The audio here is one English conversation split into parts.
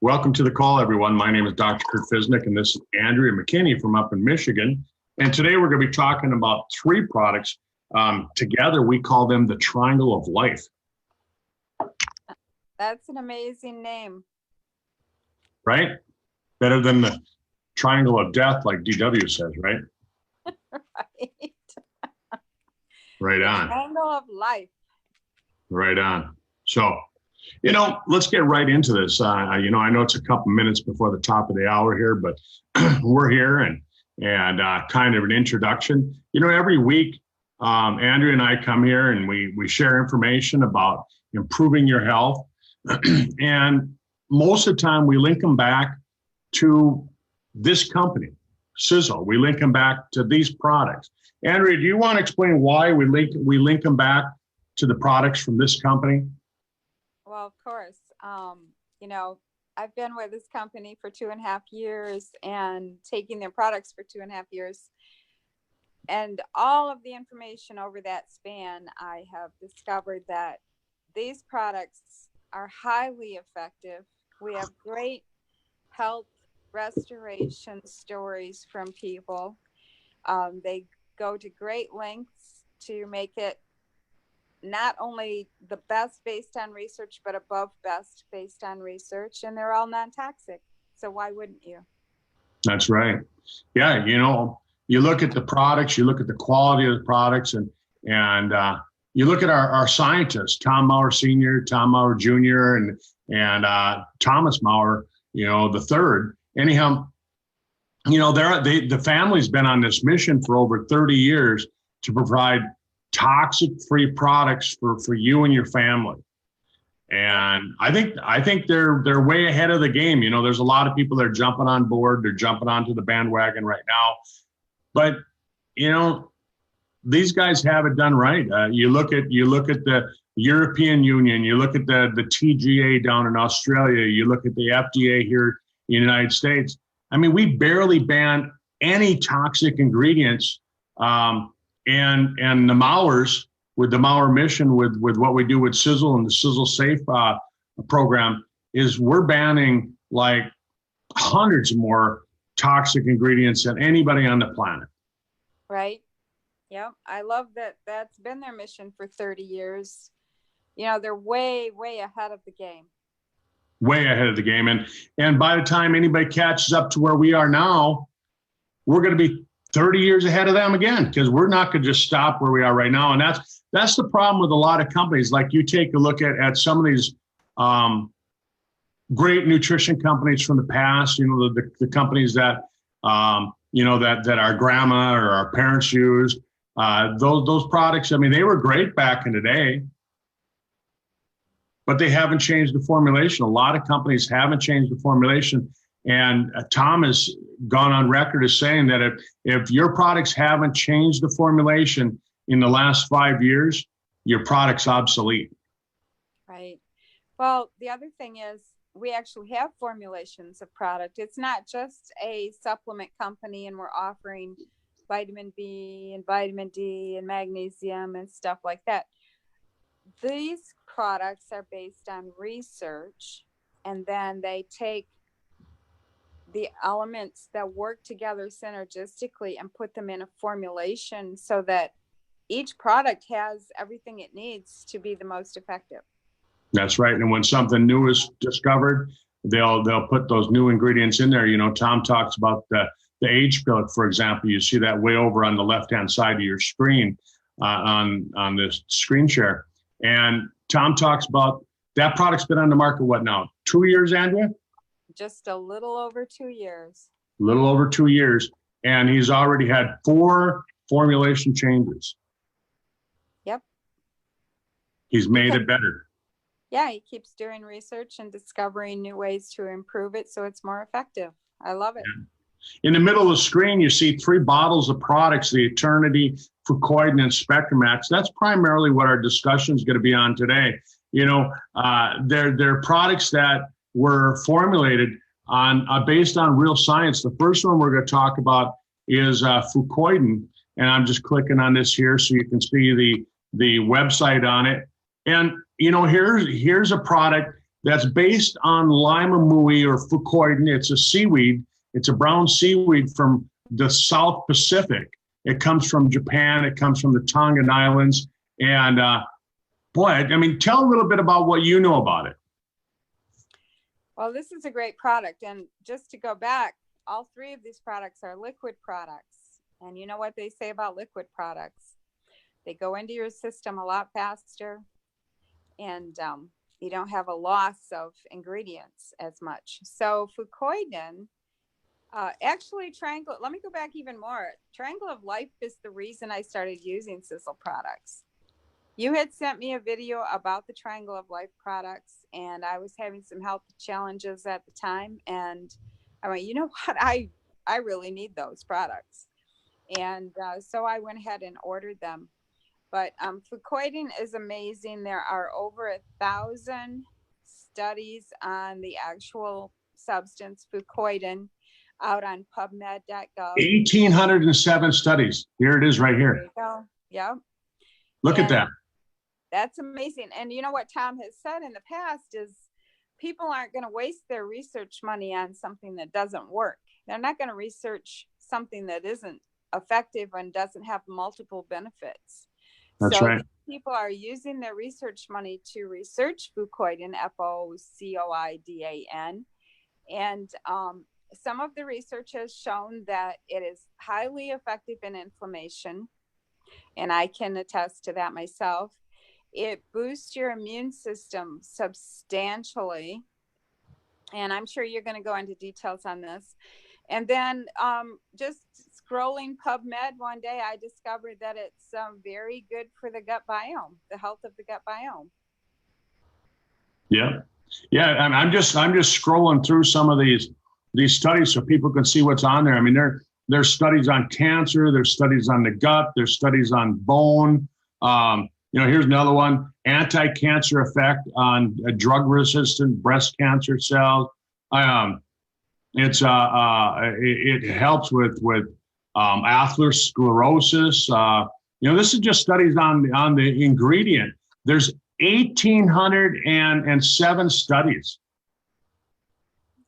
Welcome to the call, everyone. My name is Dr. Kurt Fiznick, and this is Andrea McKinney from up in Michigan. And today we're going to be talking about three products. Together, we call them the Triangle of Life. That's an amazing name. Right? Better than the Triangle of Death, like DW says, right? Right. Right on. Triangle of Life. Right on. So, let's get right into this. I know it's a couple minutes before the top of the hour here, but we're here and kind of an introduction. Every week, Andrea and I come here and we share information about improving your health. And most of the time we link them back to this company, Sisel. We link them back to these products. Andrea, do you want to explain why we link them back to the products from this company? Well, of course. I've been with this company for 2.5 years and taking their products for 2.5 years. And all of the information over that span, I have discovered that these products are highly effective. We have great health restoration stories from people. They go to great lengths to make it not only the best based on research, but above best based on research, and they're all non-toxic. So why wouldn't you? That's right. Yeah, you look at the products, you look at the quality of the products, and you look at our scientists, Tom Maurer Sr., Tom Maurer Jr., and Thomas Maurer, the third. Anyhow, the family's been on this mission for over 30 years to provide toxic-free products for you and your family. And I think they're way ahead of the game. There's a lot of people that are jumping on board. They're jumping onto the bandwagon right now. But, these guys have it done right. You look at the European Union, you look at the TGA down in Australia, you look at the FDA here in the United States. I mean, we barely ban any toxic ingredients. And the Maurers, with the Maurer mission, with what we do with Sisel and the Sisel Safe program, is we're banning like hundreds more toxic ingredients than anybody on the planet. Right. Yeah, I love that. That's been their mission for 30 years. They're way, way ahead of the game. Way ahead of the game. And by the time anybody catches up to where we are now, we're going to be 30 years ahead of them again, because we're not going to just stop where we are right now. And that's the problem with a lot of companies. Like, you take a look at some of these great nutrition companies from the past, the companies that, that our grandma or our parents used, those products. I mean, they were great back in the day, but they haven't changed the formulation. A lot of companies haven't changed the formulation. And Tom has gone on record as saying that if your products haven't changed the formulation in the last 5 years, your product's obsolete. Right. Well, the other thing is we actually have formulations of product. It's not just a supplement company and we're offering vitamin B and vitamin D and magnesium and stuff like that. These products are based on research, and then they take the elements that work together synergistically and put them in a formulation so that each product has everything it needs to be the most effective. That's right. And when something new is discovered, they'll put those new ingredients in there. Tom talks about the age pill, for example. You see that way over on the left-hand side of your screen on this screen share. And Tom talks about that product's been on the market, what now, 2 years, Andrea? Just a little over 2 years. A little over 2 years. And he's already had 4 formulation changes. Yep. He's made it better. Yeah, he keeps doing research and discovering new ways to improve it so it's more effective. I love it. Yeah. In the middle of the screen, you see 3 bottles of products, the Eternity, Fucoidan, and SpectraMax. That's primarily what our discussion is going to be on today. They're products that were formulated based on real science. The first one we're going to talk about is Fucoidan, and I'm just clicking on this here so you can see the website on it. And here's a product that's based on limamui or fucoidan. It's a seaweed. It's a brown seaweed from the South Pacific. It comes from Japan. It comes from the Tongan Islands. And boy, I mean, tell a little bit about what you know about it. Well, this is a great product. And just to go back, all three of these products are liquid products. And you know what they say about liquid products? They go into your system a lot faster, and you don't have a loss of ingredients as much. So fucoidan, actually Triangle, let me go back even more. Triangle of Life is the reason I started using Sisel products. You had sent me a video about the Triangle of Life products, and I was having some health challenges at the time. And I went, you know what? I really need those products. And so I went ahead and ordered them. But fucoidan is amazing. There are over 1,000 studies on the actual substance fucoidan out on PubMed.gov. 1,807 studies. Here it is right here. There you go. Yep. Look at that. That's amazing. And you know what Tom has said in the past is people aren't going to waste their research money on something that doesn't work. They're not going to research something that isn't effective and doesn't have multiple benefits. That's right. People are using their research money to research fucoidan, F-O-C-O-I-D-A-N. And some of the research has shown that it is highly effective in inflammation. And I can attest to that myself. It boosts your immune system substantially. And I'm sure you're going to go into details on this. And then just scrolling PubMed one day, I discovered that it's very good for the gut biome, the health of the gut biome. Yeah. Yeah. And I'm just scrolling through some of these studies so people can see what's on there. I mean, there's studies on cancer, there's studies on the gut, there's studies on bone. Here's another one, anti-cancer effect on drug-resistant breast cancer cells. It helps with atherosclerosis. This is just studies on the ingredient. There's 1,807 studies.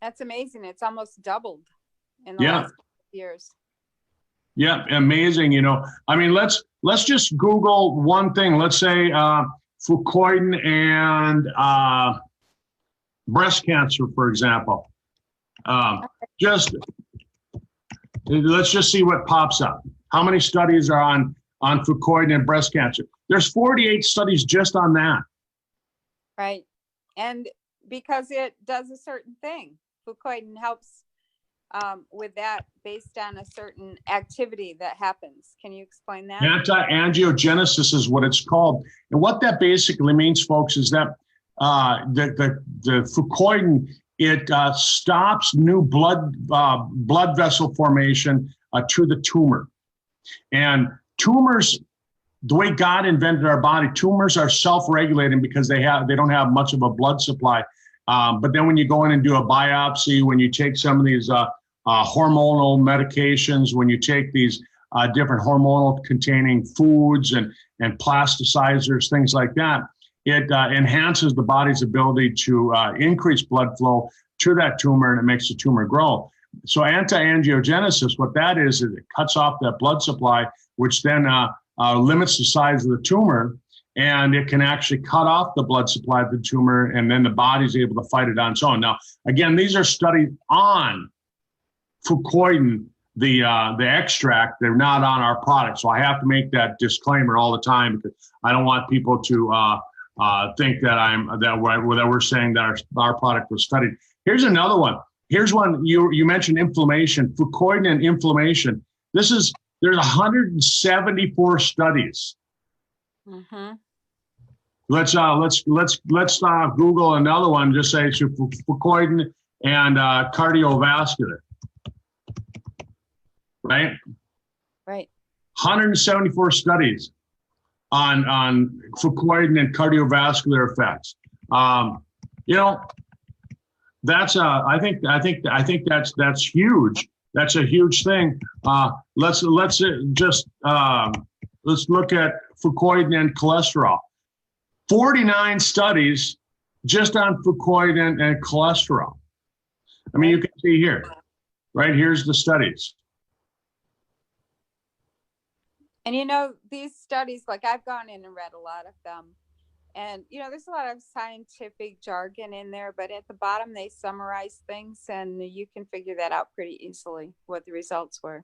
That's amazing. It's almost doubled in the last years. Yeah, amazing. I mean, let's just Google one thing. Let's say fucoidan and breast cancer, for example. Let's just see what pops up. How many studies are on fucoidan and breast cancer? There's 48 studies just on that. Right. And because it does a certain thing, fucoidan helps with that based on a certain activity that happens. Can you explain that? Anti-angiogenesis is what it's called. And what that basically means, folks, is that the fucoidan, it stops new blood vessel formation to the tumor. And tumors, the way God invented our body, tumors are self-regulating because they don't have much of a blood supply. But then when you go in and do a biopsy, when you take some of these hormonal medications, when you take these different hormonal containing foods and plasticizers, things like that, it enhances the body's ability to increase blood flow to that tumor, and it makes the tumor grow. So anti-angiogenesis, what that is it cuts off that blood supply, which then limits the size of the tumor, and it can actually cut off the blood supply of the tumor, and then the body's able to fight it on its own. Now, again, these are studies on fucoidan, the extract. They're not on our product, so I have to make that disclaimer all the time because I don't want people to think that we're saying that our product was studied. Here's another one. Here's one you mentioned, inflammation, fucoidan and inflammation. There's 174 studies. Mm-hmm. Let's Google another one. Just say fucoidan and cardiovascular. Right. 174 studies on fucoidan and cardiovascular effects. That's I think that's huge. That's a huge thing. Let's look at fucoidan and cholesterol. 49 studies just on fucoid and cholesterol. I mean, you can see here, right? Here's the studies. And you know, these studies, like I've gone in and read a lot of them. And you know, there's a lot of scientific jargon in there, but at the bottom they summarize things and you can figure that out pretty easily what the results were.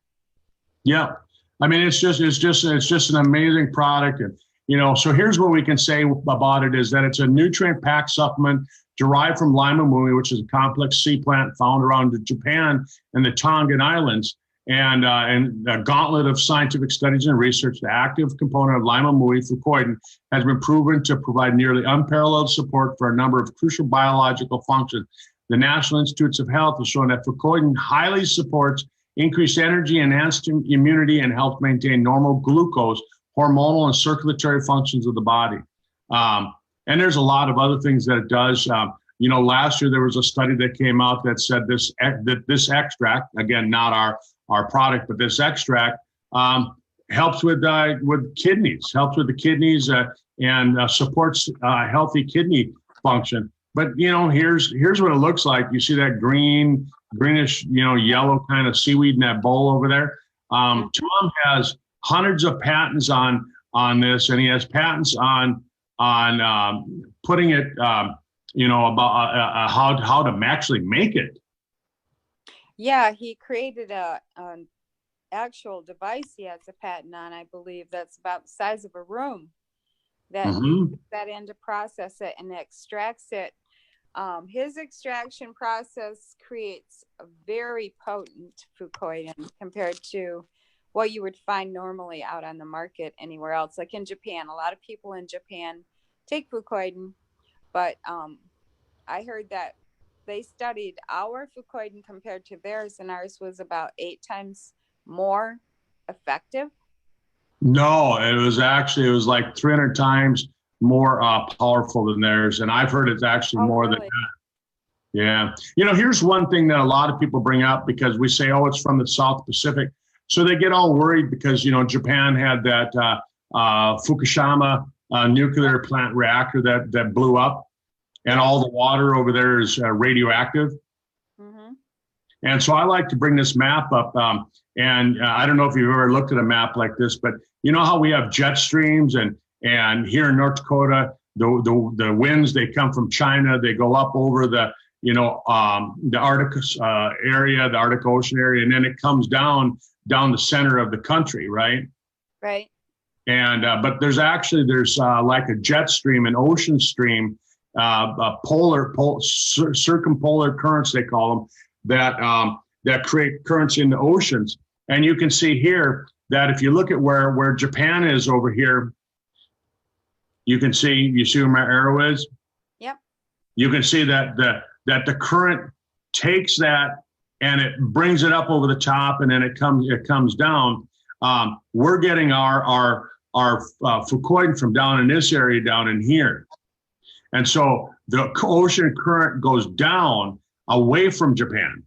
Yeah. I mean, it's just an amazing product. And, you know, so here's what we can say about it is that it's a nutrient packed supplement derived from lima mui, which is a complex sea plant found around Japan and the Tongan Islands. And a gauntlet of scientific studies and research, the active component of lima mui, fucoidan, has been proven to provide nearly unparalleled support for a number of crucial biological functions. The National Institutes of Health has shown that fucoidan highly supports increased energy, enhanced immunity, and helps maintain normal glucose, hormonal, and circulatory functions of the body. And there's a lot of other things that it does. You know, last year there was a study that came out that said that this extract, again, not our product, but this extract helps with kidneys, helps with the kidneys and supports healthy kidney function. But you know, here's what it looks like. You see that greenish, you know, yellow kind of seaweed in that bowl over there. Tom has hundreds of patents on this, and he has patents on putting it, you know, about how to actually make it. Yeah, he created an actual device he has a patent on, I believe, that's about the size of a room that you put that in to process it and extracts it. His extraction process creates a very potent fucoidan compared to what you would find normally out on the market anywhere else. Like in Japan, a lot of people in Japan take fucoidan, but I heard that they studied our fucoidan compared to theirs, and ours was about 8 times more effective. No, it was like 300 times more powerful than theirs, and I've heard it's actually more really? than that. Yeah. You know, here's one thing that a lot of people bring up because we say, oh, it's from the South Pacific. So they get all worried because, you know, Japan had that Fukushima nuclear plant reactor that blew up, and all the water over there is radioactive. And so I like to bring this map up. And I don't know if you've ever looked at a map like this, but you know how we have jet streams and here in North Dakota, the winds, they come from China, they go up over the Arctic area, the Arctic Ocean area, and then it comes down the center of the country, right? Right. And but there's like a jet stream, an ocean stream, circumpolar currents they call them, that create currents in the oceans. And you can see here that if you look at where Japan is over here, you see where my arrow is? Yep. You can see that the current takes that and it brings it up over the top, and then it comes down. We're getting our fucoidan from down in this area, down in here. And so the ocean current goes down away from Japan.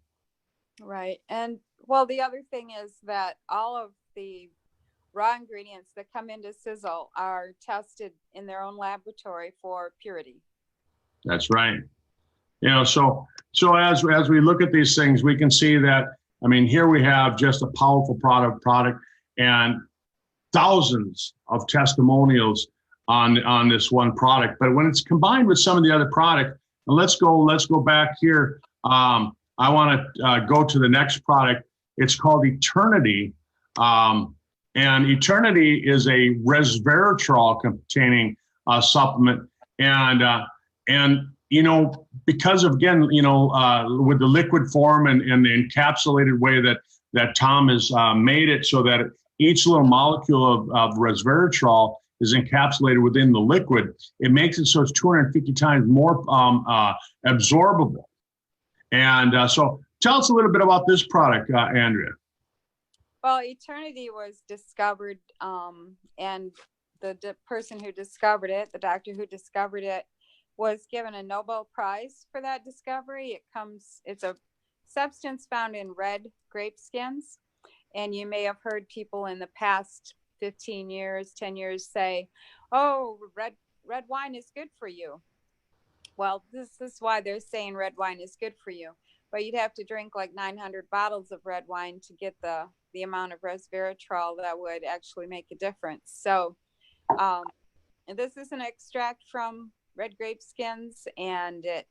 Right. And well, the other thing is that all of the raw ingredients that come into Sisel are tested in their own laboratory for purity. That's right. You know, so as we look at these things, we can see that, I mean, here we have just a powerful product and thousands of testimonials on this one product. But when it's combined with some of the other product, and let's go back here. I want to go to the next product. It's called Eternity. And Eternity is a resveratrol containing supplement. And you know, because of, again, you know, with the liquid form and the encapsulated way that Tom has made it so that each little molecule of resveratrol is encapsulated within the liquid, it makes it so it's 250 times more absorbable. And so tell us a little bit about this product, Andrea. Well, Eternity was discovered, and the person who discovered it, the doctor who discovered it, was given a Nobel Prize for that discovery. It's a substance found in red grape skins. And you may have heard people in the past 15 years, 10 years say, oh, red wine is good for you. Well, this is why they're saying red wine is good for you. But you'd have to drink like 900 bottles of red wine to get the amount of resveratrol that would actually make a difference. So, and this is an extract from red grape skins, and it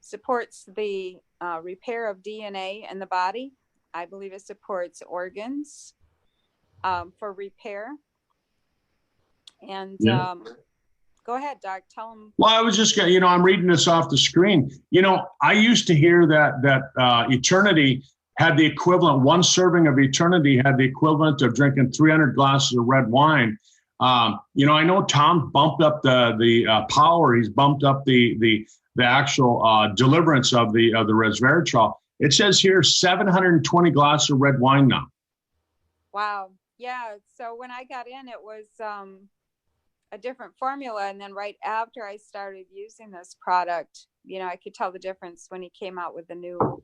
supports the repair of DNA in the body. I believe it supports organs for repair. And Yeah. go ahead, Doc. Tell them. Well, I was just, I'm reading this off the screen. I used to hear that Eternity had the equivalent, one serving of Eternity had the equivalent of drinking 300 glasses of red wine. I know Tom bumped up the power. He's bumped up the actual deliverance of the resveratrol. It says here 720 glasses of red wine now. Wow. Yeah. So when I got in, it was a different formula. And then right after I started using this product, I could tell the difference when he came out with the new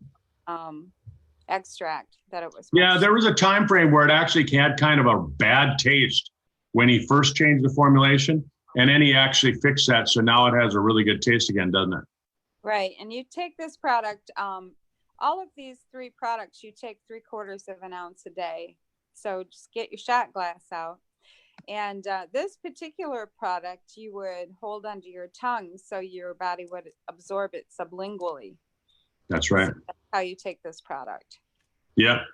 extract that it was. Yeah, there was a time frame where it actually had kind of a bad taste when he first changed the formulation, and then he actually fixed that. So now it has a really good taste again, doesn't it? Right. And you take this product, all of these 3 products, you take 3/4 of an ounce a day. So just get your shot glass out. And this particular product, you would hold under your tongue so your body would absorb it sublingually. That's right. So that's how you take this product. Yeah.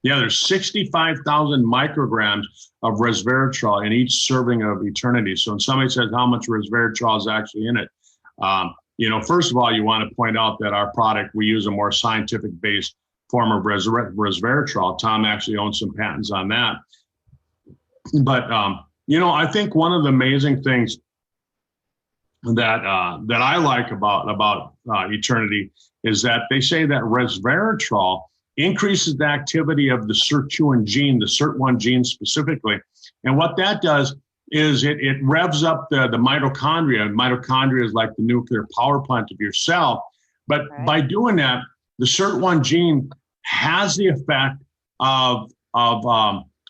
Yeah, there's 65,000 micrograms of resveratrol in each serving of Eternity. So when somebody says how much resveratrol is actually in it, first of all, you want to point out that our product, we use a more scientific-based form of resveratrol. Tom actually owns some patents on that. But, I think one of the amazing things that I like about Eternity is that they say that resveratrol increases the activity of the SIRT2 gene, the SIRT1 gene specifically. And what that does is it revs up the mitochondria. Mitochondria is like the nuclear power plant of your cell. But by doing that, the SIRT1 gene has the effect of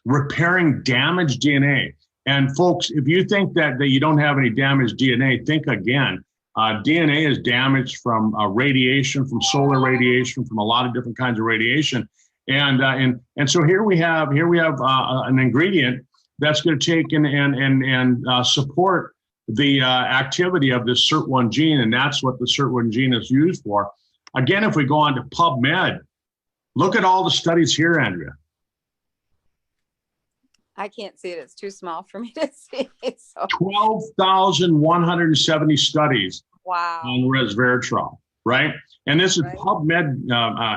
repairing damaged DNA. And folks, if you think that you don't have any damaged DNA, think again. DNA is damaged from radiation, from solar radiation, from a lot of different kinds of radiation. And so here we have an ingredient that's going to take and support the activity of this SIRT1 gene, and that's what the SIRT1 gene is used for. Again, if we go on to PubMed, look at all the studies here, Andrea. I can't see it. It's too small for me to see. So. 12,170 studies wow. on resveratrol, right? And this is PubMed,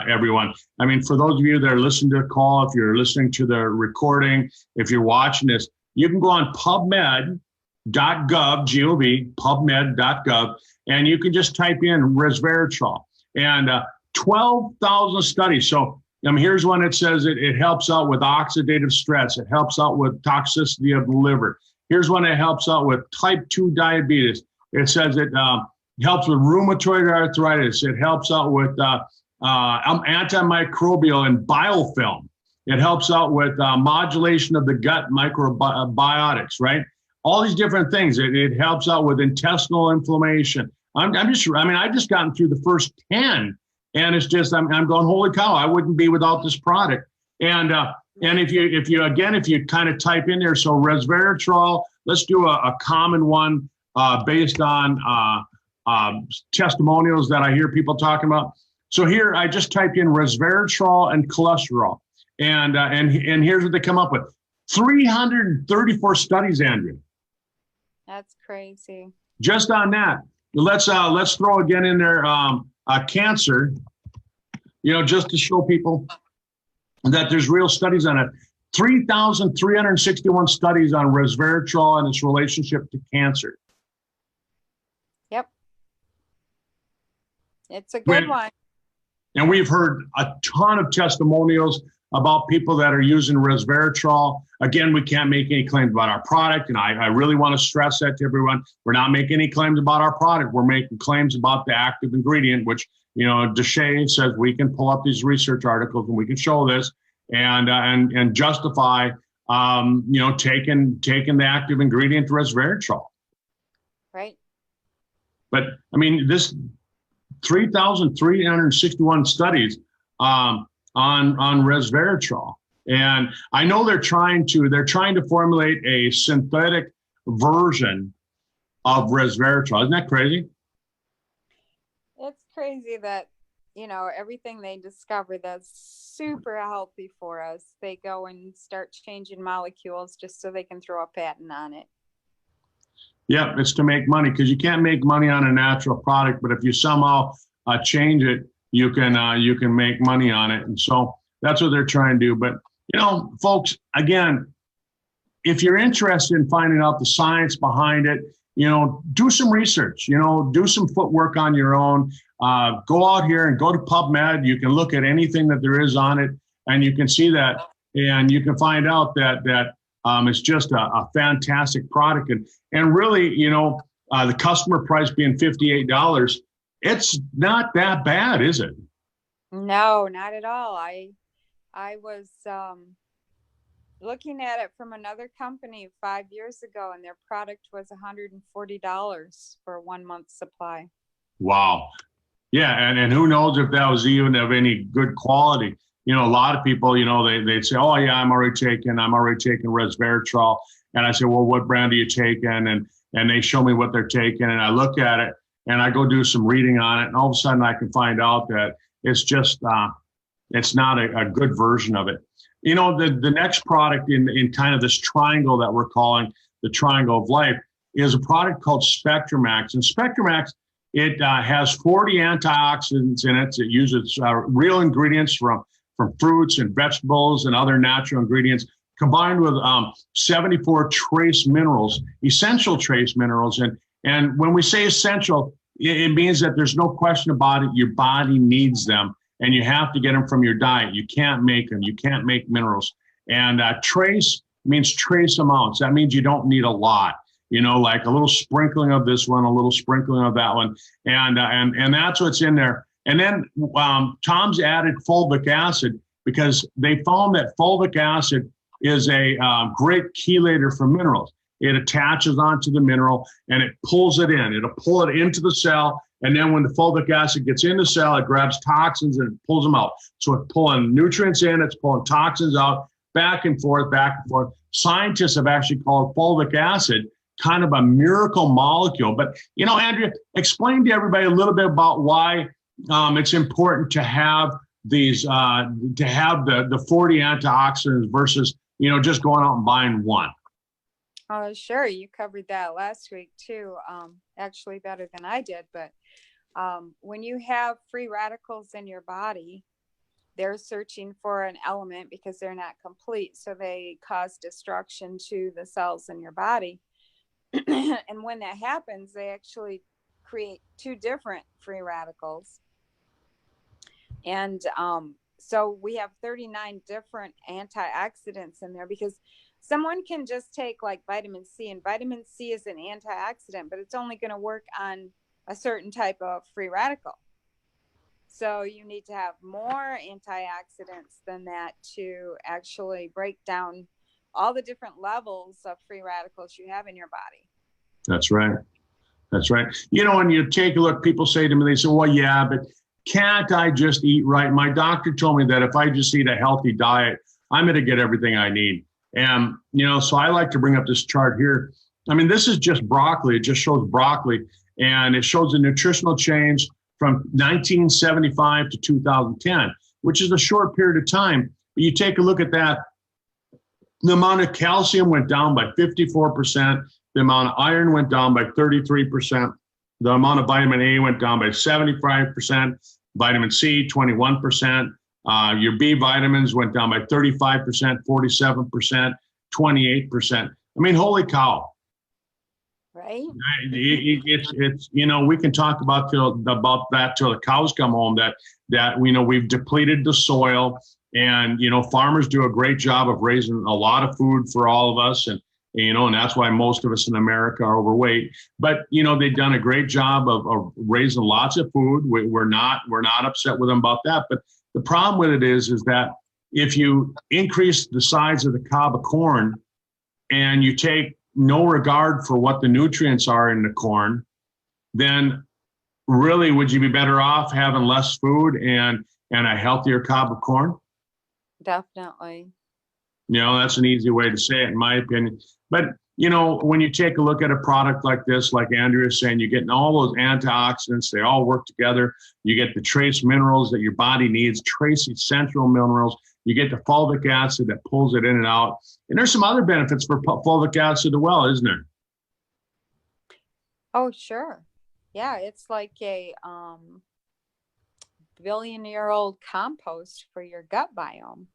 everyone. I mean, for those of you that are listening to the call, if you're listening to the recording, if you're watching this, you can go on PubMed.gov, G-O-V, PubMed.gov, and you can just type in resveratrol. And 12,000 studies. So here's one that says it helps out with oxidative stress. It helps out with toxicity of the liver. Here's one that helps out with type 2 diabetes. It says it helps with rheumatoid arthritis. It helps out with antimicrobial and biofilm. It helps out with modulation of the gut microbiotics, right? All these different things. It helps out with intestinal inflammation. I've just gotten through the first 10. And it's just, I'm going, holy cow, I wouldn't be without this product. And if you kind of type in there, so resveratrol, let's do a common one based on testimonials that I hear people talking about. So here, I just typed in resveratrol and cholesterol. And here's what they come up with. 334 studies, Andrea. That's crazy. Just on that. Let's throw again in there cancer, just to show people that there's real studies on it. 3,361 studies on resveratrol and its relationship to cancer. Yep. It's a good one. And we've heard a ton of testimonials about people that are using resveratrol. Again, we can't make any claims about our product. And I really want to stress that to everyone. We're not making any claims about our product. We're making claims about the active ingredient, which, Deshay says we can pull up these research articles and we can show this and justify, taking the active ingredient resveratrol. Right. But I mean, this 3,361 studies on resveratrol. And I know they're trying to formulate a synthetic version of resveratrol. Isn't that crazy? It's crazy that, everything they discover that's super healthy for us, they go and start changing molecules just so they can throw a patent on it. Yeah, it's to make money, because you can't make money on a natural product, but if you somehow change it, you can make money on it. And so that's what they're trying to do. But folks, again, if you're interested in finding out the science behind it, do some research, do some footwork on your own. Go out here and go to PubMed. You can look at anything that there is on it, and you can see that, and you can find out that it's just a fantastic product. And really, the customer price being $58, it's not that bad, is it? No, not at all. I was looking at it from another company 5 years ago, and their product was $140 for a 1 month supply. Wow. Yeah. And who knows if that was even of any good quality. A lot of people, they'd say, oh yeah, I'm already taking resveratrol. And I say, well, what brand are you taking? And they show me what they're taking, and I look at it and I go do some reading on it. And all of a sudden I can find out that it's just, it's not a good version of it. The next product in kind of this triangle that we're calling the triangle of life is a product called SpectraMax. And SpectraMax, it has 40 antioxidants in it. It uses real ingredients from fruits and vegetables and other natural ingredients, combined with 74 trace minerals, essential trace minerals. And when we say essential, it means that there's no question about it. Your body needs them, and you have to get them from your diet. You can't make them. You can't make minerals. And trace means trace amounts. That means you don't need a lot. Like a little sprinkling of this one, a little sprinkling of that one, and that's what's in there. And then Tom's added fulvic acid, because they found that fulvic acid is a great chelator for minerals. It attaches onto the mineral and it pulls it in. It'll pull it into the cell. And then when the fulvic acid gets in the cell, it grabs toxins and it pulls them out. So it's pulling nutrients in, it's pulling toxins out, back and forth, back and forth. Scientists have actually called fulvic acid kind of a miracle molecule. But, Andrea, explain to everybody a little bit about why it's important to have these, to have the 40 antioxidants versus, just going out and buying one. Oh, sure. You covered that last week too. Actually better than I did. But when you have free radicals in your body, they're searching for an element because they're not complete. So they cause destruction to the cells in your body. And when that happens, they actually create two different free radicals. And so we have 39 different antioxidants in there, because someone can just take like vitamin C, and vitamin C is an antioxidant, but it's only going to work on a certain type of free radical. So you need to have more antioxidants than that to actually break down all the different levels of free radicals you have in your body. That's right. That's right. When you take a look, people say to me, they say, well, yeah, but can't I just eat right? My doctor told me that if I just eat a healthy diet, I'm going to get everything I need. And, so I like to bring up this chart here. I mean, this is just broccoli. It just shows broccoli, and it shows the nutritional change from 1975 to 2010, which is a short period of time. But you take a look at that. The amount of calcium went down by 54%. The amount of iron went down by 33%. The amount of vitamin A went down by 75%. Vitamin C, 21%. Your B vitamins went down by 35%, 47%, 28%. I mean, holy cow. Right. It's we can talk about that till the cows come home, that we've depleted the soil, and farmers do a great job of raising a lot of food for all of us, and that's why most of us in America are overweight. But they've done a great job of raising lots of food. We're not upset with them about that. But the problem with it is that if you increase the size of the cob of corn and you take no regard for what the nutrients are in the corn, then really, would you be better off having less food and a healthier cob of corn? Definitely. You know, that's an easy way to say it, in my opinion. But, you know, when you take a look at a product like this, like Andrea is saying, you're getting all those antioxidants, they all work together. You get the trace minerals that your body needs, trace essential minerals. You get the fulvic acid that pulls it in and out. And there's some other benefits for fulvic acid as well, isn't there? Oh, sure. Yeah, it's like a billion-year-old compost for your gut biome.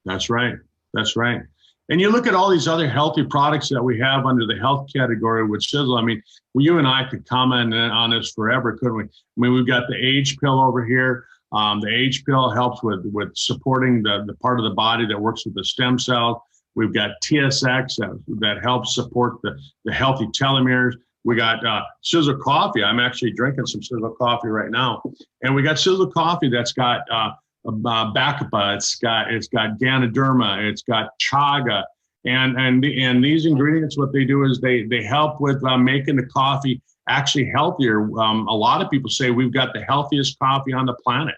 That's right. That's right. And you look at all these other healthy products that we have under the health category with Sisel. I mean, well, you and I could comment on this forever, couldn't we? I mean, we've got the age pill over here. The age pill helps with supporting the part of the body that works with the stem cells. We've got TSX that helps support the healthy telomeres. We got Sisel coffee. I'm actually drinking some Sisel coffee right now. And we got Sisel coffee that's got Bacopa, it's got Ganoderma, it's got chaga, and these ingredients, what they do is they help with making the coffee actually healthier. A lot of people say we've got the healthiest coffee on the planet,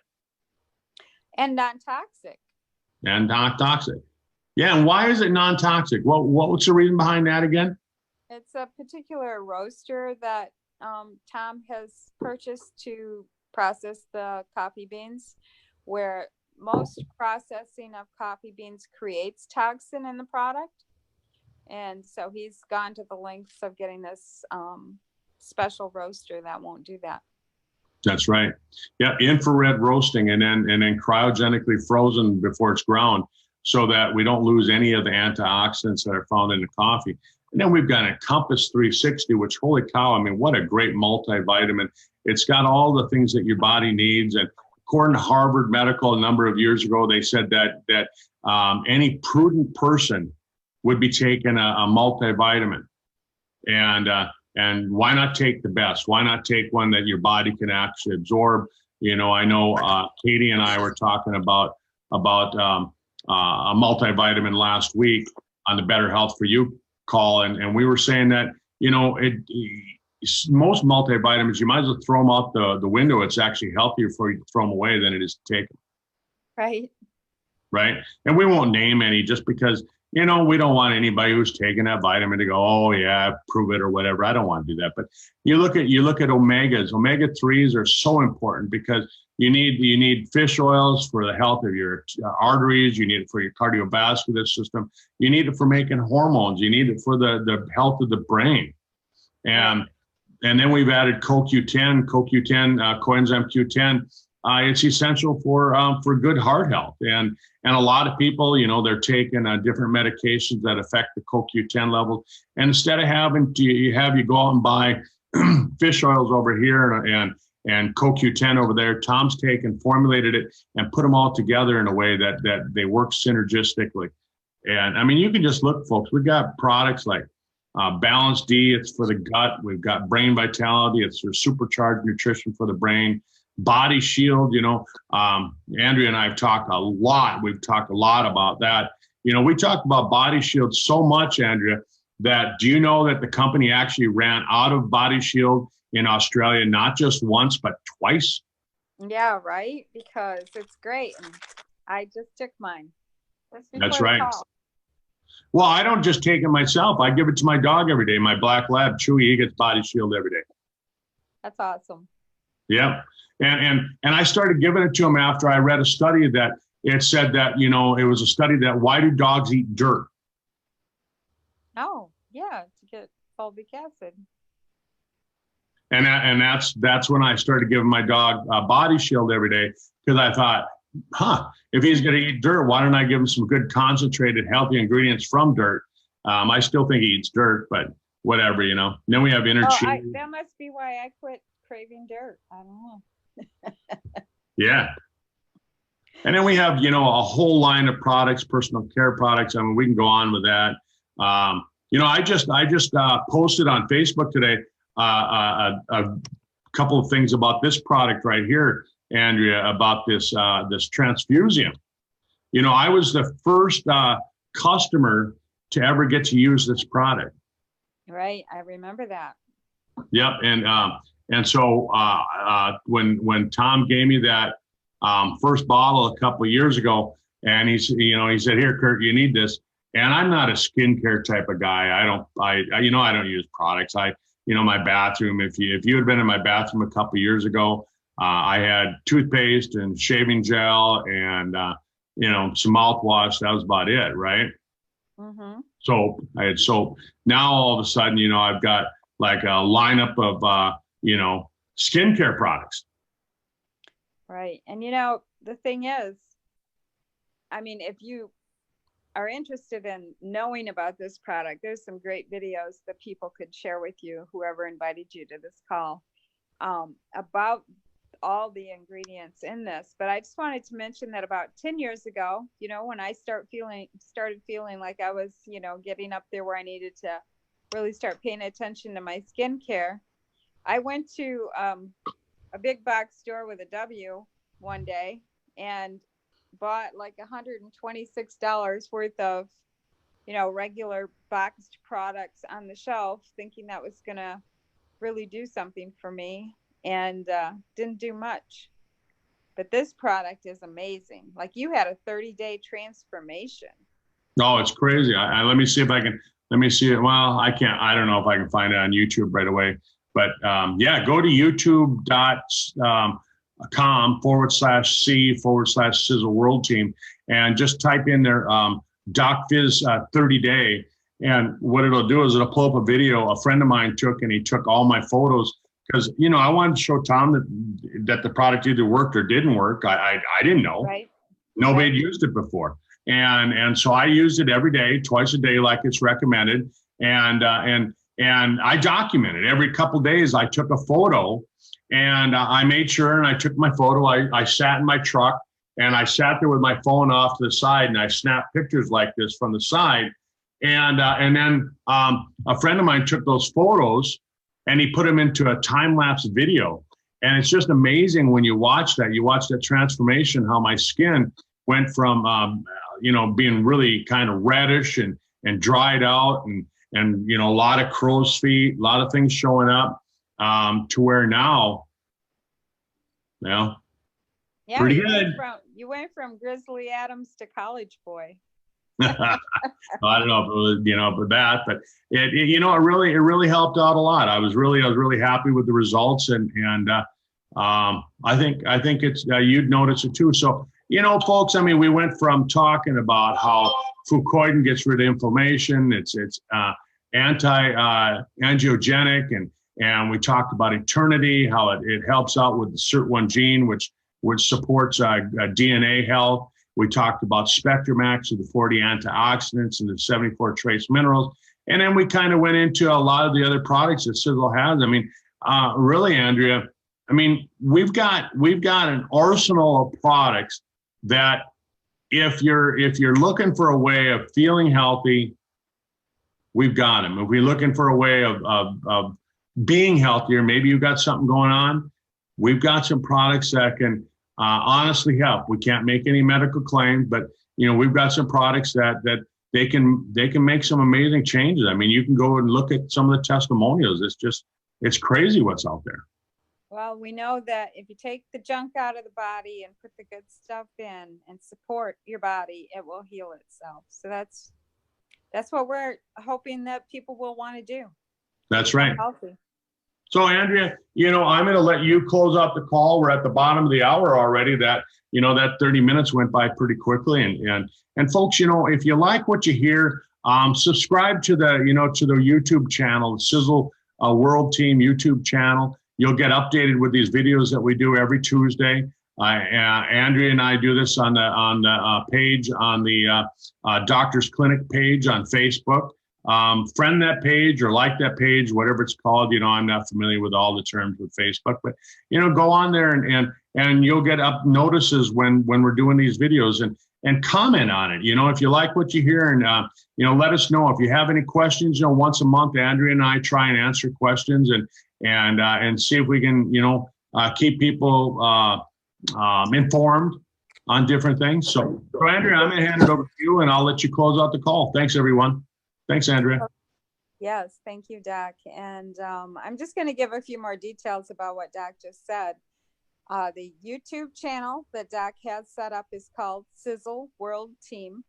and non-toxic. And non-toxic, yeah. And why is it non-toxic? What's the reason behind that again? It's a particular roaster that Tom has purchased to process the coffee beans, where most processing of coffee beans creates toxin in the product. And so he's gone to the lengths of getting this special roaster that won't do that. That's right. Yeah, infrared roasting and then cryogenically frozen before it's ground so that we don't lose any of the antioxidants that are found in the coffee. And then we've got a Compass 360, which, holy cow, I mean, what a great multivitamin. It's got all the things that your body needs. And according to Harvard Medical a number of years ago, they said that any prudent person would be taking a multivitamin. And why not take the best? Why not take one that your body can actually absorb? You know, I know Katie and I were talking about a multivitamin last week on the Better Health for You call, and we were saying that, you know, most multivitamins, you might as well throw them out the window. It's actually healthier for you to throw them away than it is to take them. Right. Right. And we won't name any just because, you know, we don't want anybody who's taking that vitamin to go, oh yeah, prove it or whatever. I don't want to do that. But you look at omegas. Omega-3s are so important because you need fish oils for the health of your arteries. You need it for your cardiovascular system. You need it for making hormones. You need it for the health of the brain. And then we've added CoQ10, coenzyme Q10. It's essential for good heart health. And a lot of people, you know, they're taking different medications that affect the CoQ10 levels. And instead of having you go out and buy fish oils over here and CoQ10 over there, Tom's taken, formulated it, and put them all together in a way that they work synergistically. And I mean, you can just look, folks. We've got products like Balance D, it's for the gut. We've got Brain Vitality, it's for supercharged nutrition for the brain. Body Shield, you know, Andrea and I have talked a lot. We've talked a lot about that. You know, we talked about Body Shield so much, Andrea, that do you know that the company actually ran out of Body Shield in Australia, not just once, but twice? Yeah, right. Because it's great. And I just took mine. That's right. Well, I don't just take it myself. I give it to my dog every day. My black lab, Chewy, he gets Body Shield every day. That's awesome. Yeah. And I started giving it to him after I read a study that it said that, you know, it was a study that why do dogs eat dirt? Oh, yeah, to get fulvic acid. And that's when I started giving my dog Body Shield every day, because I thought, if he's going to eat dirt, why don't I give him some good concentrated healthy ingredients from dirt? I still think he eats dirt, but whatever, you know. And then we have inner cheese. That must be why I quit craving dirt. I don't know. Yeah. And then we have, you know, a whole line of products, personal care products. I mean, we can go on with that. You know, I just posted on Facebook today a couple of things about this product right here, Andrea, about this transfusium. You know, I was the first customer to ever get to use this product. Right, I remember that. Yep, And so when Tom gave me that first bottle a couple of years ago, and he said, "Here, Kurt, you need this." And I'm not a skincare type of guy. I don't use products. My bathroom. If you had been in my bathroom a couple of years ago, I had toothpaste and shaving gel and some mouthwash. That was about it, right? Mm-hmm. Soap. I had soap. Now all of a sudden, I've got like a lineup of skincare products. Right. And the thing is, I mean, if you are interested in knowing about this product, there's some great videos that people could share with you, whoever invited you to this call, about all the ingredients in this. But I just wanted to mention that about 10 years ago, when I started feeling like I was, getting up there where I needed to really start paying attention to my skincare, I went to a big box store with a W one day and bought like $126 worth of, regular boxed products on the shelf, thinking that was going to really do something for me, and didn't do much. But this product is amazing. Like, you had a 30-day transformation. Oh, it's crazy. Let me see if I can, let me see it. Well, I can't, I don't know if I can find it on YouTube right away, but go to youtube.com/C/Sisel World Team and just type in there Doc Fizz 30-day. And what it'll do is it'll pull up a video a friend of mine took, and he took all my photos because, I wanted to show Tom that the product either worked or didn't work. I didn't know. Right. Nobody had used it before. And so I used it every day, twice a day, like it's recommended. And I documented every couple of days. I took a photo and I made sure, and I took my photo. I sat in my truck and I sat there with my phone off to the side, and I snapped pictures like this from the side. And then a friend of mine took those photos and he put them into a time-lapse video. And it's just amazing when you watch that transformation, how my skin went from, being really kind of reddish and dried out and a lot of crow's feet, a lot of things showing up, to where now, pretty good. You went from Grizzly Adams to college boy. I don't know if it was, for that, but it really helped out a lot. I was really happy with the results, and I think it's you'd notice it too. So, folks, I mean, we went from talking about how fucoidan gets rid of inflammation. It's anti-angiogenic, and we talked about eternity, how it helps out with the SIRT1 gene, which supports DNA health. We talked about Spectrumax with the 40 antioxidants and the 74 trace minerals. And then we kind of went into a lot of the other products that Sisel has. I mean, really, Andrea, I mean, we've got an arsenal of products that if you're looking for a way of feeling healthy, we've got them. If we're looking for a way of being healthier, maybe you've got something going on, we've got some products that can honestly help. We can't make any medical claims, but we've got some products that they can make some amazing changes. I mean, you can go and look at some of the testimonials. It's crazy what's out there. Well, we know that if you take the junk out of the body and put the good stuff in and support your body, it will heal itself. So that's what we're hoping that people will want to do. That's right. Healthy. So, Andrea, I'm going to let you close out the call. We're at the bottom of the hour already. That 30 minutes went by pretty quickly. And folks, if you like what you hear, subscribe to the YouTube channel, Sisel World Team YouTube channel. You'll get updated with these videos that we do every Tuesday. Andrea and I do this on the page, on the Doctor's Clinic page on Facebook. Friend that page or like that page, whatever it's called. I'm not familiar with all the terms with Facebook, but go on there and you'll get up notices when we're doing these videos and comment on it. If you like what you hear, and let us know if you have any questions. Once a month, Andrea and I try and answer questions and see if we can keep people informed on different things. So Andrea, I'm going to hand it over to you, and I'll let you close out the call. Thanks, everyone. Thanks, Andrea. Yes, thank you, Doc. And I'm just going to give a few more details about what Doc just said. The YouTube channel that Doc has set up is called Sisel World Team.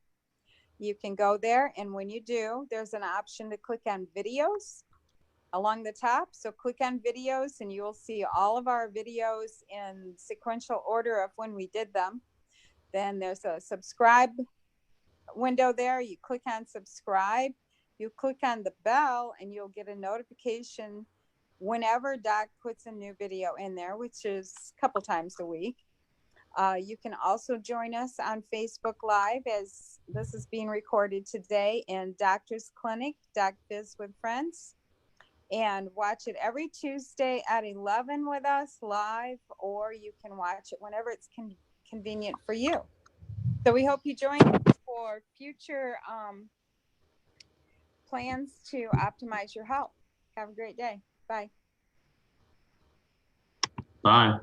You can go there, and when you do, there's an option to click on videos along the top. So click on videos, and you will see all of our videos in sequential order of when we did them. Then there's a subscribe window there. You click on subscribe. You click on the bell, and you'll get a notification whenever Doc puts a new video in there, which is a couple times a week. You can also join us on Facebook Live, as this is being recorded today, in Doctor's Clinic, Doc Fizz with Friends, and watch it every Tuesday at 11 with us live, or you can watch it whenever it's convenient for you. So we hope you join us for future plans to optimize your health. Have a great day. Bye. Bye.